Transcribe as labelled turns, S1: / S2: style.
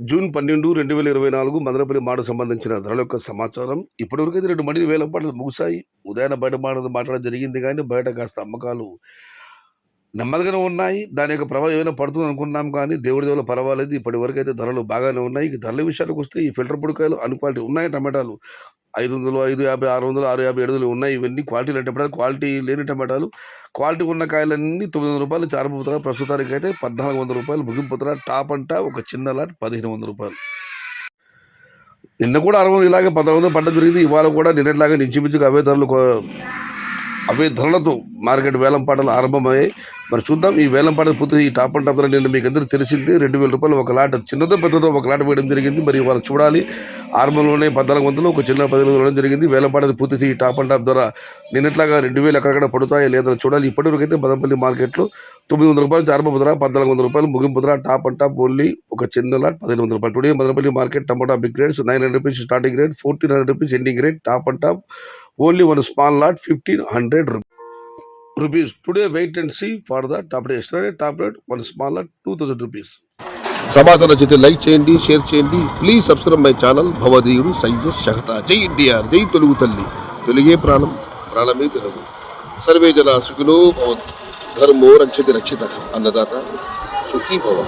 S1: June 12, 2024 Madanapalle మాట సంబంధించిన ధరల యొక్క సమాచారం. ఇప్పటివరకైతే 2 మండీలు వేలం పాటలు ముగిశాయి. ఉదయాన బయట మాట్లాడడం జరిగింది గానీ, బయట కాస్త అమ్మకాలు నెమ్మదిగానే ఉన్నాయి. దాని యొక్క ప్రభావం ఏమైనా పడుతుంది అనుకున్నాం కానీ, దేవుడి దయ వల్ల పర్వాలేదు. ఇప్పటివరకైతే ధరలు బాగానే ఉన్నాయి. ఇక ధరల విషయానికొస్తే ఈ ఫిల్టర్ పొడికాయలు క్వాలిటీ ఉన్నాయి. టమాటాలు 500, 550, 600, 650, 700 ఉన్నాయి. ఇవన్నీ క్వాలిటీ టమాటాలు. క్వాలిటీ లేని టమాటాలు, క్వాలిటీ ఉన్న కాయలన్నీ రూ. 900 ఆరంభపుతరా. ప్రస్తుతానికైతే రూ. 1,400 ముగింపుతరా. టాప్ అంట ఒక చిన్న లాట్ రూ. 1,500. నిన్న కూడా 60 ఇలాగే 1,400 పడ్డం జరిగింది. ఇవాళ కూడా నిన్నట్లాగా ఇంచుమించుగా అవే ధరలతో మార్కెట్ వేలం పాటలు ఆరంభమయ్యాయి. మరి చూద్దాం ఈ వేలం పాటలు పూర్తి ఈ టాప్ అండ్ టాప్ ధర నిన్న మీకు అందరికీ తెలిసింది. రూ. 2,000 ఒక లాట్, చిన్నదో పెద్దదో ఒక లాట్ వేయడం జరిగింది. మరి వాళ్ళు చూడాలి. ఆరంభంలోనే 1,400 ఒక చిన్న 10,000 వేయడం జరిగింది. వేలం పాటలు పూర్తి ఈ టాప్ అండ్ టాప్ ధర నిన్నట్లాగా 2,000 ఎక్కడెక్కడ పడుతాయో లేదని చూడాలి. ఇప్పటివరకు అయితే మదనపల్లి మార్కెట్లో రూ. 900 ఆరంభ ధర, రూ. 1,400 ముగింపు ధర. టాప్ అండ్ టాప్ ఓన్లీ ఒక చిన్న లాట్ రూ. 1,500. Today Madanapalle market tomato big rates ₹900 starting rate, ₹1,400 ending rate. Top and top only one small lot ₹1,500. Today wait and see for the top rate. Yesterday top rate one small lot ₹2,000.
S2: సమాచారం నచ్చితే like చేయండి, share చేయండి. Please subscribe my channel భవదీయుడు సయ్యద్ షహతా. జై ఎన్టీఆర్, జై తెలుగు తల్లి. తెలుగే ప్రాణం, ప్రాణమే తెలుగు. సర్వే జన సుఖినో భవంతు. ధర్మో రక్షతి రక్షిత. అన్నదాత సుఖీ భవ.